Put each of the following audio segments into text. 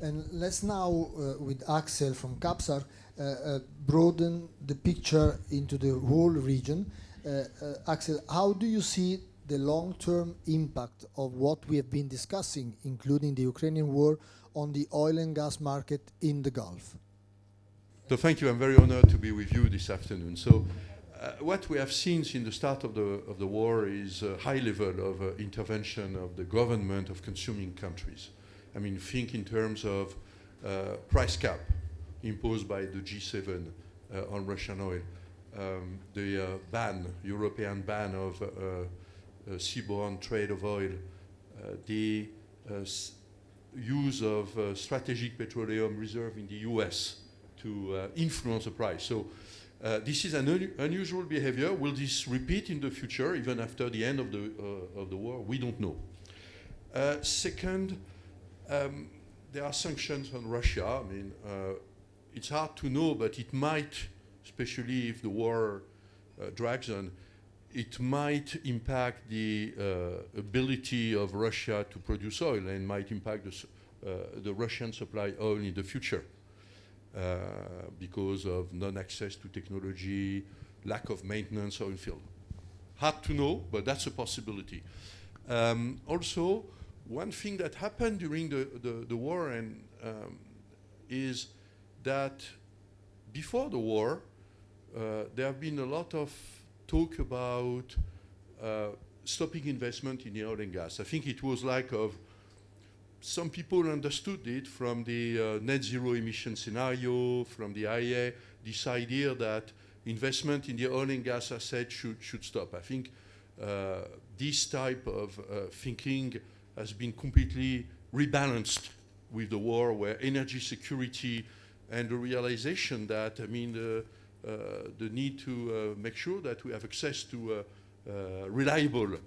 And let's now, with Axel from KAPSARC, broaden the picture into the whole region. Axel, how do you see the long-term impact of what we have been discussing, including the Ukrainian war, on the oil and gas market in the Gulf? So thank you. I'm very honored to be with you this afternoon. So what we have seen since the start of the war is a high level of intervention of the government of consuming countries. I mean, think in terms of price cap imposed by the G7 on Russian oil, the European ban of seaborne trade of oil, the use of strategic petroleum reserve in the US to influence the price. So this is an unusual behavior. Will this repeat in the future, even after the end of the war? We don't know. Second, there are sanctions on Russia. I mean, it's hard to know, but it might, especially if the war drags on, it might impact the ability of Russia to produce oil and might impact the Russian supply oil in the future because of non-access to technology, lack of maintenance oil field. Hard to know, but that's a possibility. Also, one thing that happened during the war and is that before the war, there have been a lot of talk about stopping investment in the oil and gas. I think it was like some people understood it from the net zero emission scenario, from the IEA, this idea that investment in the oil and gas assets should stop. I think this type of thinking has been completely rebalanced with the war, where energy security and the realization that, I mean, the need to make sure that we have access to reliable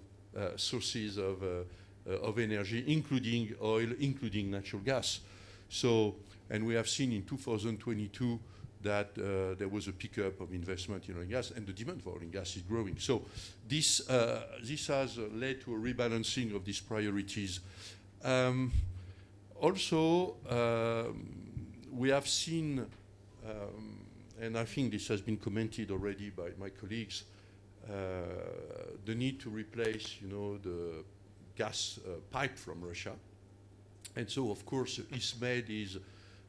sources of energy, including oil, including natural gas. So, and we have seen in 2022 that there was a pickup of investment in oil and gas, and the demand for oil and gas is growing. So this has led to a rebalancing of these priorities. Also, we have seen, and I think this has been commented already by my colleagues, the need to replace, the gas pipe from Russia. And so, of course, EastMed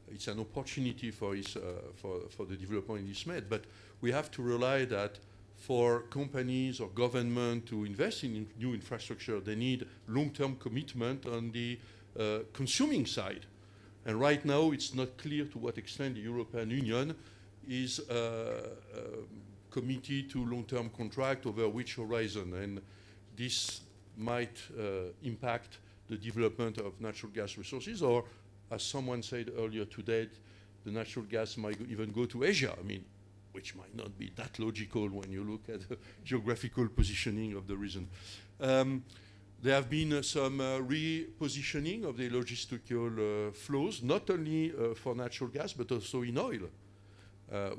it's an opportunity for the development in EastMed, but we have to rely that for companies or government to invest in new infrastructure, they need long-term commitment on the consuming side. And right now, it's not clear to what extent the European Union is committed to long-term contract over which horizon. And this might impact the development of natural gas resources, or as someone said earlier today, the natural gas might even go to Asia. I mean, which might not be that logical when you look at the geographical positioning of the region. There have been some repositioning of the logistical flows, not only for natural gas, but also in oil.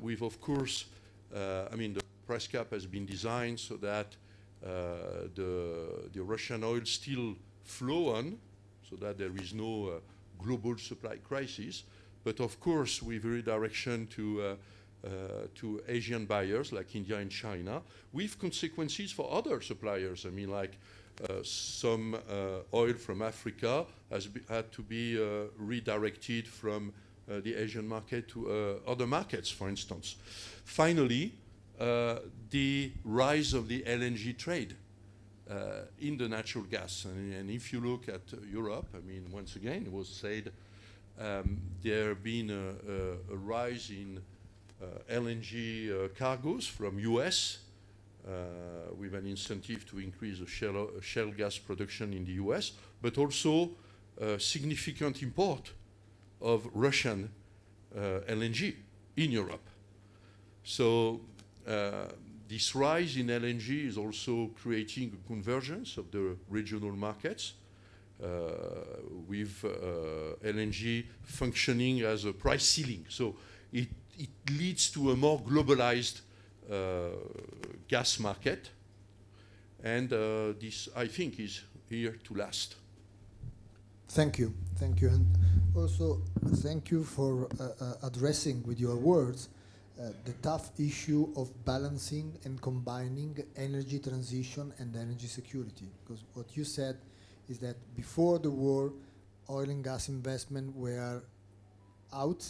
With, of course, the price cap has been designed so that the Russian oil still flow on, so that there is no global supply crisis. But of course, with redirection to Asian buyers like India and China, with consequences for other suppliers. I mean, like some oil from Africa had to be redirected from the Asian market to other markets, for instance. Finally, the rise of the LNG trade in the natural gas. And if you look at Europe, I mean, once again, it was said there have been a rise in LNG cargoes from US with an incentive to increase the shale gas production in the US, but also significant import of Russian LNG in Europe. So this rise in LNG is also creating a convergence of the regional markets with LNG functioning as a price ceiling. So it leads to a more globalized gas market, and this, I think, is here to last. Thank you. And also thank you for addressing with your words the tough issue of balancing and combining energy transition and energy security. Because what you said is that before the war, oil and gas investment were out,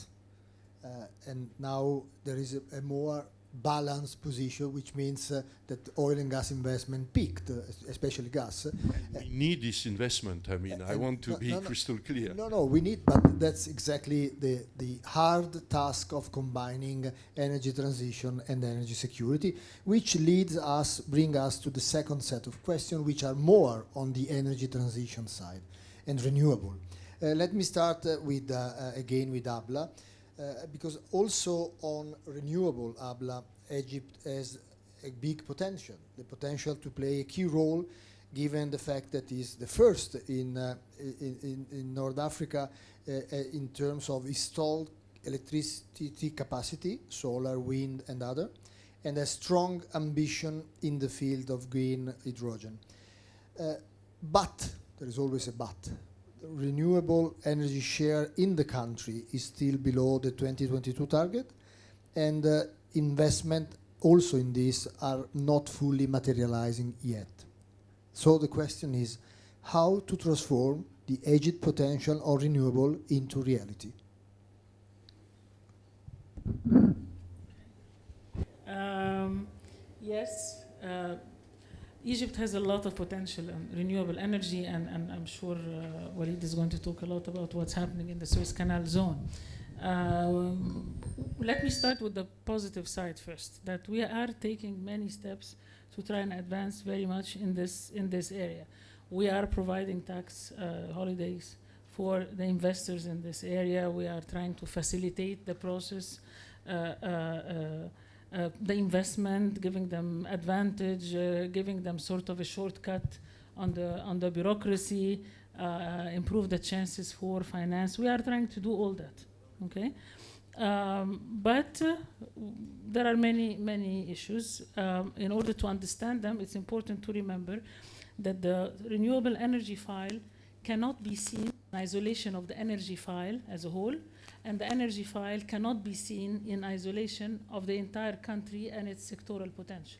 and now there is a more balanced position, which means that oil and gas investment peaked, especially gas. We need this investment. I mean, I want to be crystal clear. No, we need, but that's exactly the hard task of combining energy transition and energy security, which bring us to the second set of questions, which are more on the energy transition side and renewable. Let me start again with Abla. Because also on renewable, Egypt has a big potential, the potential to play a key role, given the fact that it's the first in North Africa in terms of installed electricity capacity, solar, wind, and other, and a strong ambition in the field of green hydrogen. But there is always a but. Renewable energy share in the country is still below the 2022 target, and investment also in this are not fully materializing yet. So the question is how to transform the aged potential of renewable into reality. Yes. Egypt has a lot of potential in renewable energy, and I'm sure Waleid is going to talk a lot about what's happening in the Suez Canal zone. Let me start with the positive side first, that we are taking many steps to try and advance very much in this area. We are providing tax holidays for the investors in this area. We are trying to facilitate the process, the investment, giving them advantage, giving them sort of a shortcut on the bureaucracy, improve the chances for finance. We are trying to do all that, okay? But there are many issues. In order to understand them, it's important to remember that the renewable energy file cannot be seen in isolation of the energy file as a whole, and the energy file cannot be seen in isolation of the entire country and its sectoral potential.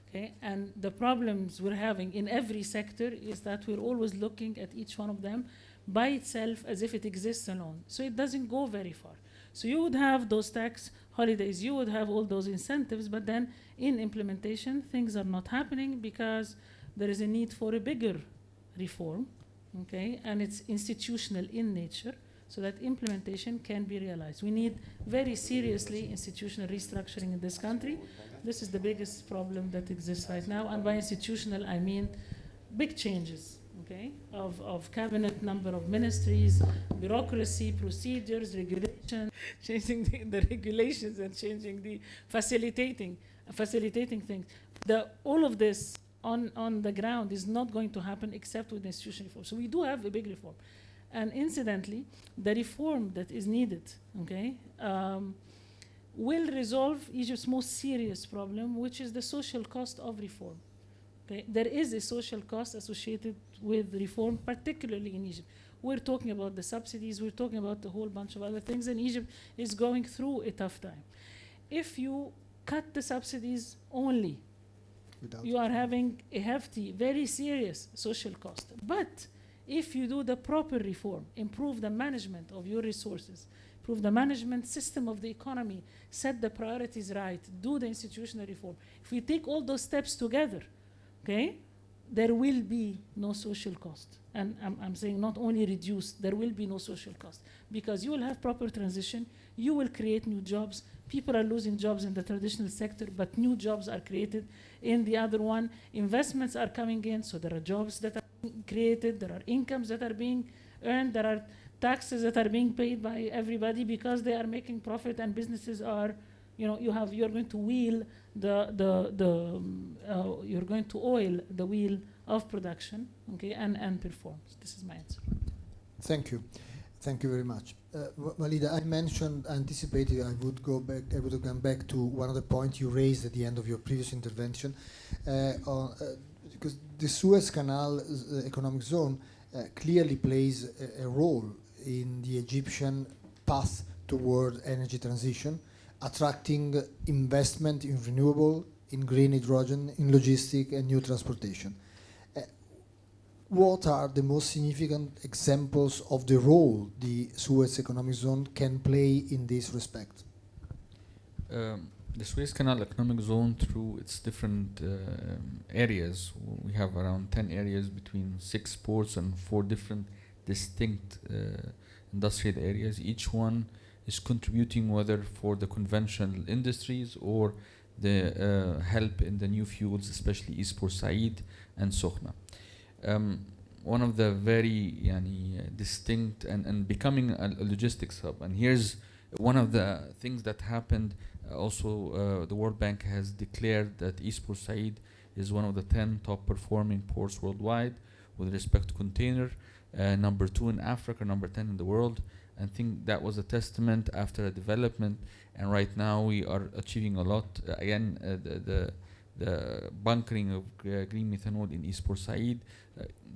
Okay? And the problems we're having in every sector is that we're always looking at each one of them by itself as if it exists alone. So it doesn't go very far. So you would have those tax holidays, you would have all those incentives, but then in implementation, things are not happening because there is a need for a bigger reform, okay? And it's institutional in nature, so that implementation can be realized. We need very seriously institutional restructuring in this country. This is the biggest problem that exists right now, and by institutional I mean big changes, okay, of cabinet, number of ministries, bureaucracy, procedures, regulation, changing the regulations and changing the facilitating things. All of this on the ground is not going to happen except with institutional reform. So we do have a big reform. And incidentally, the reform that is needed, okay, will resolve Egypt's most serious problem, which is the social cost of reform. Okay? There is a social cost associated with reform, particularly in Egypt. We're talking about the subsidies, we're talking about a whole bunch of other things, and Egypt is going through a tough time. If you cut the subsidies only, you are having a hefty, very serious social cost. But if you do the proper reform, improve the management of your resources, improve the management system of the economy, set the priorities right, do the institutional reform. If we take all those steps together, okay, there will be no social cost. And I'm saying not only reduced, there will be no social cost. Because you will have proper transition, you will create new jobs. People are losing jobs in the traditional sector, but new jobs are created in the other one. Investments are coming in, so there are jobs that are being created, there are incomes that are being earned, there are taxes that are being paid by everybody because they are making profit, and businesses are, you're going to wheel you're going to oil the wheel of production, okay, and performance. This is my answer. Thank you. Thank you very much. Waleid, anticipated I would come back to one of the points you raised at the end of your previous intervention, because the Suez Canal economic zone clearly plays a role in the Egyptian path toward energy transition, attracting investment in renewable, in green hydrogen, in logistics and new transportation. What are the most significant examples of the role the Suez Economic Zone can play in this respect? The Suez Canal Economic Zone, through its different areas, we have around 10 areas between 6 ports and 4 different distinct industrial areas. Each one is contributing, whether for the conventional industries or the help in the new fuels, especially East Port Said and Sokhna. One of the very distinct and becoming a logistics hub. And here's one of the things that happened. Also, the World Bank has declared that East Port Said is one of the 10 top performing ports worldwide with respect to container, number 2 in Africa, number 10 in the world. I think that was a testament after a development, and right now we are achieving a lot. Again, the bunkering of green methanol in East Port Said,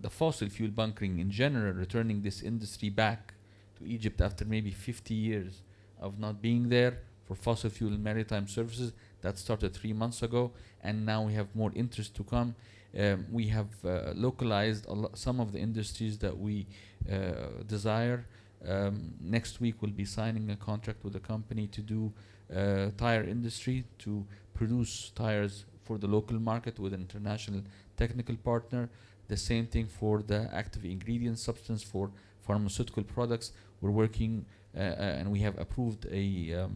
the fossil fuel bunkering in general, returning this industry back to Egypt after maybe 50 years of not being there for fossil fuel and maritime services. That started 3 months ago, and now we have more interest to come. We have localized some of the industries that we desire. Next week we'll be signing a contract with a company to do tire industry, to produce tires for the local market with an international technical partner. The same thing for the active ingredient substance for pharmaceutical products. We're working and we have approved a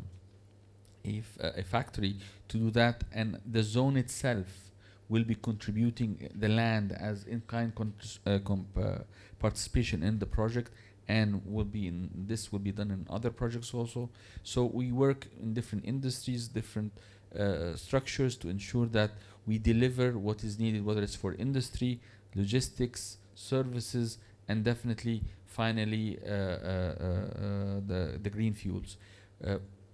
factory to do that, and the zone itself will be contributing the land as in-kind participation in the project, and this will be done in other projects also. So we work in different industries, different structures to ensure that we deliver what is needed, whether it's for industry, logistics, services, and definitely finally the green fuels.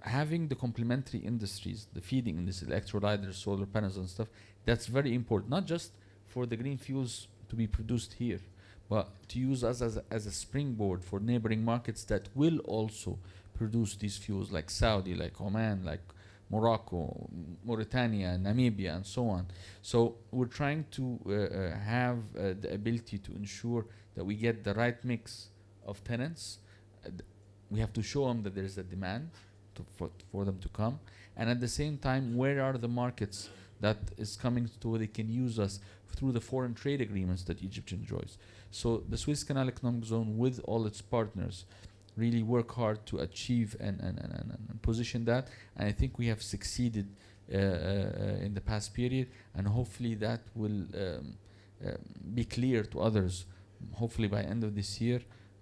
Having the complementary industries, the feeding industry, electrolyzers, solar panels and stuff, that's very important, not just for the green fuels to be produced here, but to use us as a springboard for neighboring markets that will also produce these fuels, like Saudi, like Oman, like Morocco, Mauritania, Namibia, and so on. So we're trying to have the ability to ensure that we get the right mix of tenants. We have to show them that there is a demand for them to come, and at the same time, where are the markets that is coming to where they can use us through the foreign trade agreements that Egypt enjoys. So the Suez Canal Economic Zone, with all its partners, really work hard to achieve and position that, and I think we have succeeded in the past period, and hopefully that will be clear to others, hopefully by end of this year,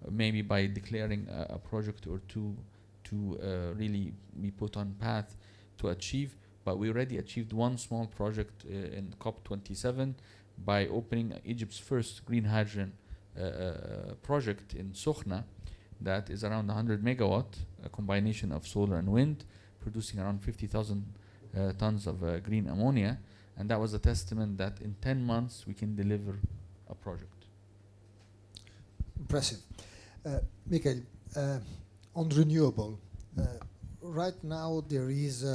maybe by declaring a project or two to really be put on path to achieve. But we already achieved one small project in COP27 by opening Egypt's first green hydrogen project in Sokhna, that is around 100 megawatt, a combination of solar and wind, producing around 50,000 tons of green ammonia, and that was a testament that in 10 months we can deliver a project. Impressive. Michael, on renewable, right now there is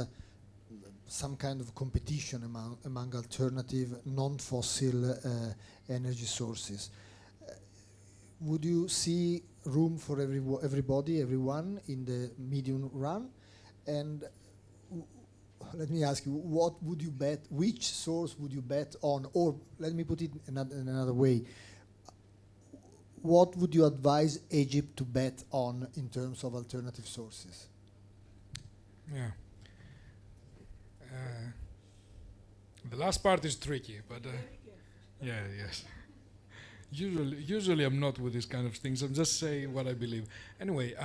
some kind of competition among alternative non-fossil energy sources. Would you see room for everyone in the medium run? And let me ask you, what would you bet, which source would you bet on? Or let me put it in another way. What would you advise Egypt to bet on in terms of alternative sources? Yeah. The last part is tricky, but yes. Usually I'm not with these kind of things. I'm just saying what I believe. Anyway,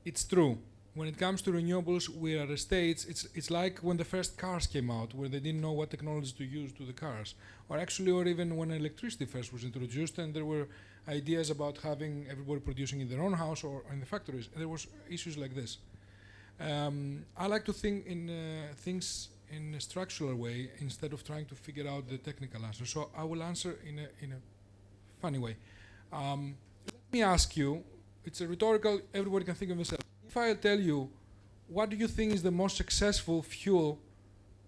it's true. When it comes to renewables, we are at a stage. It's like when the first cars came out, where they didn't know what technology to use to the cars, or even when electricity first was introduced, and there were ideas about having everybody producing in their own house or in the factories. And there was issues like this. I like to think in things in a structural way instead of trying to figure out the technical answer. So I will answer in a funny way. Let me ask you, it's a rhetorical, everybody can think of themselves. If I tell you, what do you think is the most successful fuel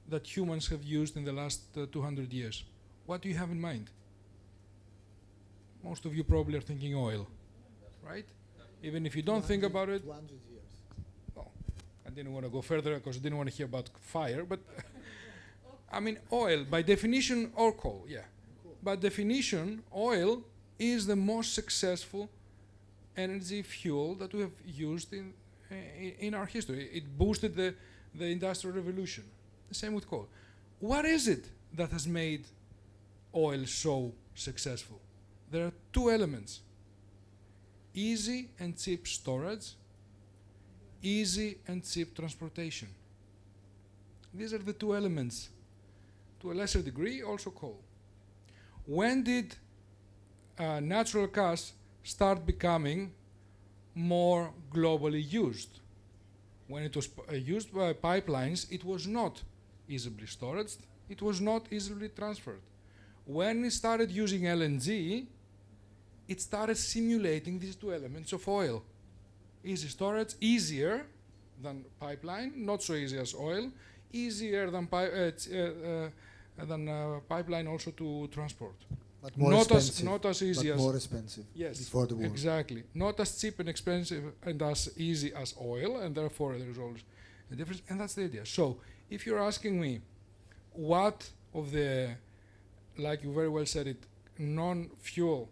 that humans have used in the last 200 years? What do you have in mind? Most of you probably are thinking oil, right? Even if you don't think about it. 200 years. Well, I didn't want to go further because I didn't want to hear about fire, but I mean, oil, by definition, or coal, yeah. By definition, oil is the most successful energy fuel that we have used in our history. It boosted the Industrial Revolution. The same with coal. What is it that has made oil so successful? There are two elements: easy and cheap storage, easy and cheap transportation. These are the two elements. To a lesser degree, also coal. When did natural gas start becoming more globally used? When it was used by pipelines, it was not easily stored, it was not easily transferred. When it started using LNG, it started simulating these two elements of oil. Easy storage, easier than pipeline, not so easy as oil, easier than pipeline also to transport. But more not expensive. Not as easy but as more expensive. yes, before the war. exactly. Not as cheap and expensive and as easy as oil, and therefore there's always a difference. And that's the idea. So, if you're asking me, what of the, like you very well said it, non-fuel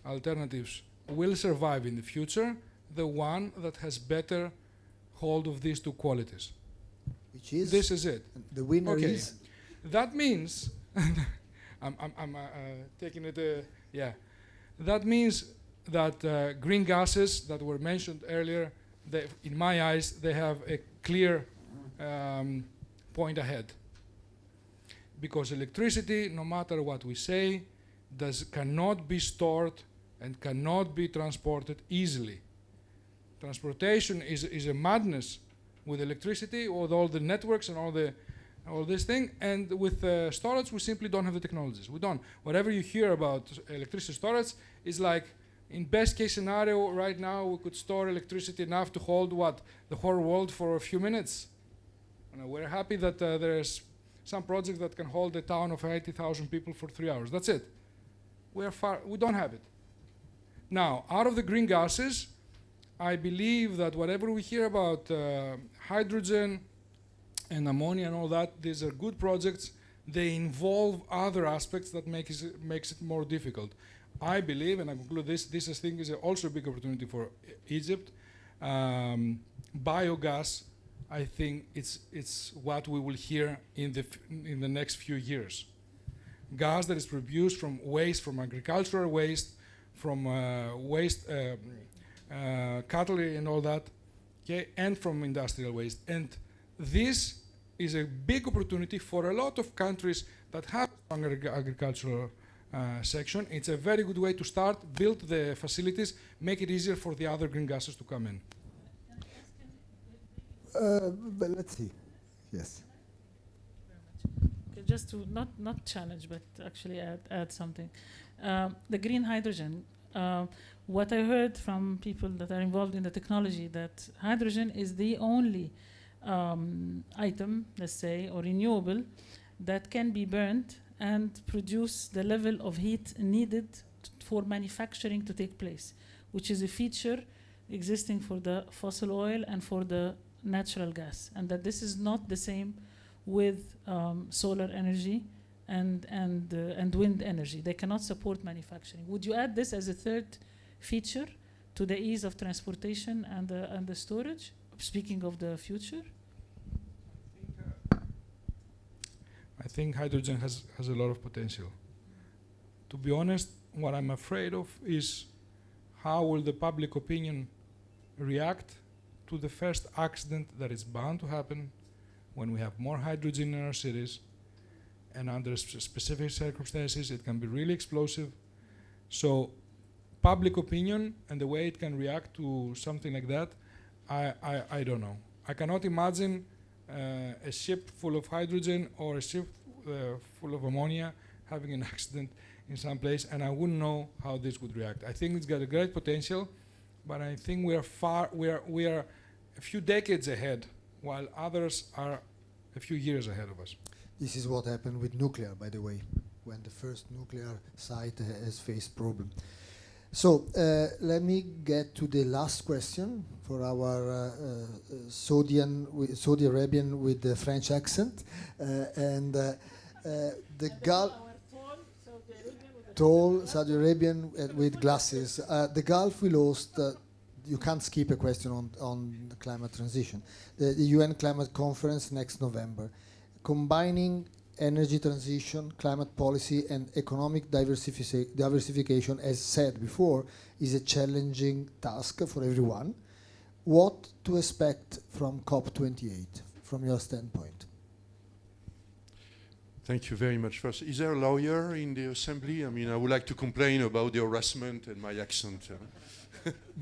alternatives will survive in the future, the one that has better hold of these two qualities. Which is? This is it. The winner Okay. is? That means, I'm taking it, yeah. That means that green gases that were mentioned earlier, in my eyes, they have a clear point ahead. Because electricity, no matter what we say, cannot be stored and cannot be transported easily. Transportation is a madness with electricity, with all the networks and all this thing, and with storage, we simply don't have the technologies. We don't. Whatever you hear about electricity storage is like, in best case scenario, right now we could store electricity enough to hold what? The whole world for a few minutes. And we're happy that there's some project that can hold a town of 80,000 people for 3 hours. That's it. We don't have it. Now, out of the green gases, I believe that whatever we hear about hydrogen and ammonia and all that, these are good projects. They involve other aspects that makes it more difficult. I believe, and I conclude this I think is also a big opportunity for Egypt. Biogas, I think it's what we will hear in the next few years. Gas that is produced from waste, from agricultural waste, from waste, cattle and all that, okay, and from industrial waste. And this is a big opportunity for a lot of countries that have strong agricultural section. It's a very good way to start, build the facilities, make it easier for the other green gases to come in. But let's see. Yes. Okay, just to not challenge, but actually add something. The green hydrogen. What I heard from people that are involved in the technology, that hydrogen is the only item, let's say, or renewable that can be burned and produce the level of heat needed for manufacturing to take place, which is a feature existing for the fossil oil and for the natural gas, and that this is not the same with solar energy and wind energy. They cannot support manufacturing. Would you add this as a third feature to the ease of transportation and the storage, speaking of the future? I think hydrogen has a lot of potential. To be honest, what I'm afraid of is how will the public opinion react to the first accident that is bound to happen when we have more hydrogen in our cities, and under specific circumstances it can be really explosive. So public opinion and the way it can react to something like that, I don't know. I cannot imagine a ship full of hydrogen or a ship full of ammonia having an accident in some place, and I wouldn't know how this would react. I think it's got a great potential, but I think we are a few decades ahead, while others are a few years ahead of us. This is what happened with nuclear, by the way, when the first nuclear site has faced problem. So let me get to the last question for our Saudi Arabian with the French accent, and the Gulf. Tall Saudi Arabian with glasses. The Gulf will host. You can't skip a question on the climate transition. The UN Climate Conference next November, combining energy transition, climate policy, and economic diversification, as said before, is a challenging task for everyone. What to expect from COP28, from your standpoint? Thank you very much. First, is there a lawyer in the assembly? I mean, I would like to complain about the harassment and my accent.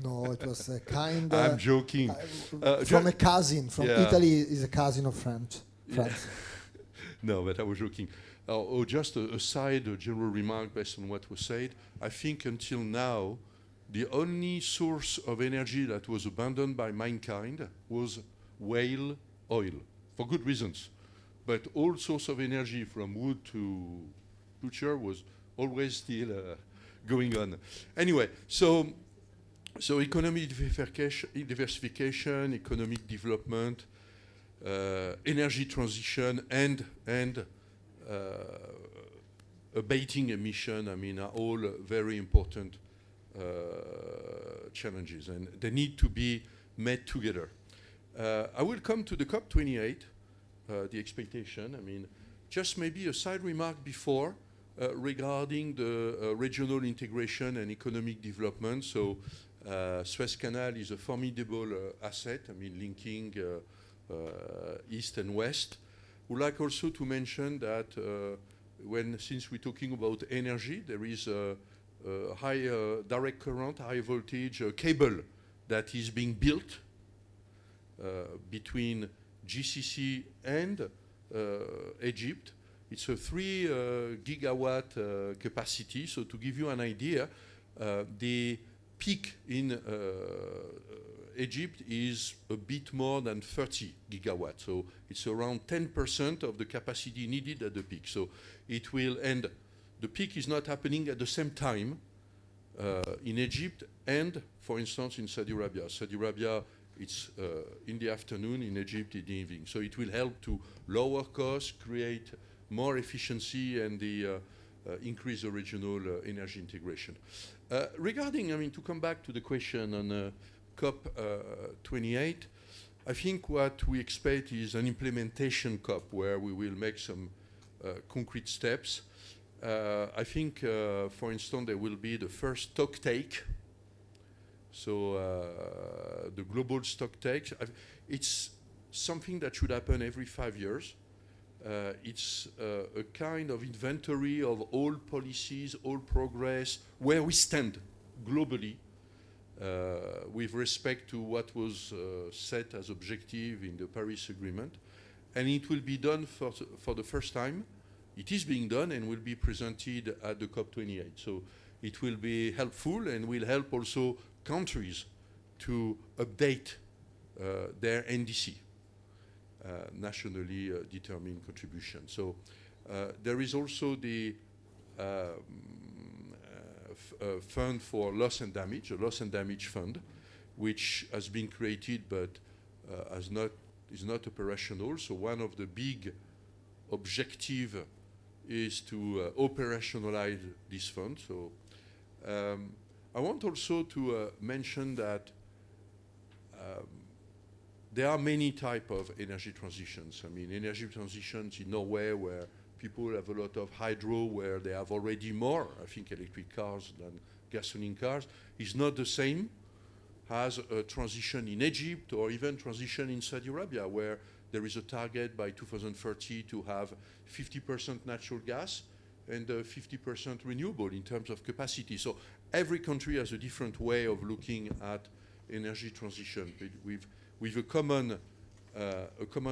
No, it was a kind. I'm joking. From a cousin. From yeah. Italy is a cousin of France. Yeah. No, but I was joking. Just a side, a general remark based on what was said. I think until now, the only source of energy that was abandoned by mankind was whale oil, for good reasons. But all source of energy from wood to future was always still going on. Anyway, so economic diversification, economic development, energy transition, and abating emission, I mean, are all very important challenges, and they need to be met together. I will come to the COP28. The expectation. I mean, just maybe a side remark before regarding the regional integration and economic development. So Suez Canal is a formidable asset, I mean, linking east and west. Would like also to mention that since we're talking about energy, there is a high direct current, high voltage cable that is being built between GCC and Egypt. It's a 3 gigawatt capacity. So to give you an idea, the peak in Egypt is a bit more than 30 gigawatts. So it's around 10% of the capacity needed at the peak. So it will end. The peak is not happening at the same time in Egypt and, for instance, in Saudi Arabia. Saudi Arabia, it's in the afternoon, in Egypt in the evening. So it will help to lower costs, create more efficiency, and increase the regional energy integration. Regarding, I mean, to come back to the question on COP28, I think what we expect is an implementation COP where we will make some concrete steps. I think, for instance, there will be the first stock take. So the global stock take, it's something that should happen every 5 years. It's a kind of inventory of all policies, all progress, where we stand globally with respect to what was set as objective in the Paris Agreement. And it will be done for the first time. It is being done and will be presented at the COP28. So it will be helpful and will help also countries to update their NDC, nationally determined contribution. So there is also the fund for loss and damage, a loss and damage fund, which has been created but is not operational. So one of the big objectives is to operationalize this fund. So I want also to mention that there are many types of energy transitions. I mean, energy transitions in Norway, where people have a lot of hydro, where they have already more, I think, electric cars than gasoline cars, is not the same as a transition in Egypt or even transition in Saudi Arabia, where there is a target by 2030 to have 50% natural gas and 50% renewable in terms of capacity. So every country has a different way of looking at energy transition with a common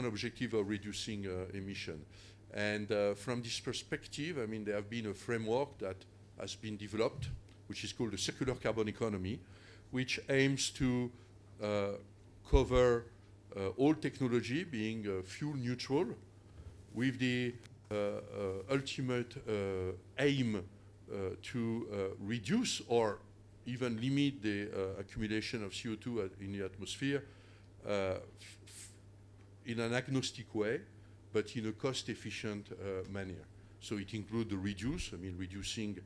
objective of reducing emission. And from this perspective, I mean, there have been a framework that has been developed, which is called the circular carbon economy, which aims to cover all technology being fuel neutral, with the ultimate aim to reduce or even limit the accumulation of CO2 in the atmosphere in an agnostic way, but in a cost-efficient manner. So it includes the reducing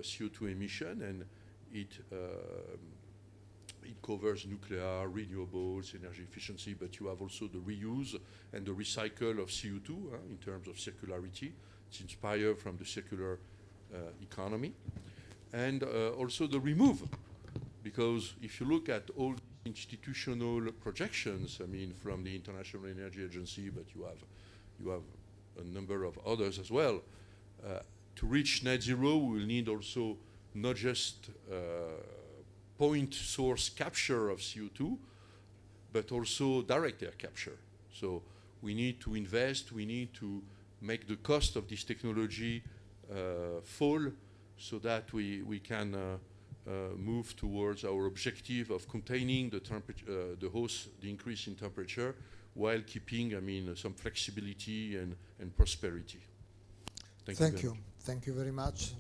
CO2 emission, and it covers nuclear, renewables, energy efficiency, but you have also the reuse and the recycle of CO2 in terms of circularity. It's inspired from the circular economy. And also the remove, because if you look at all institutional projections, from the International Energy Agency, but you have a number of others as well, to reach net zero, we will need also not just point source capture of CO2, but also direct air capture. So we need to invest, we need to make the cost of this technology fall, so that we can move towards our objective of containing the temperature, the increase in temperature, while keeping, some flexibility and prosperity. Thank you. Thank you very much.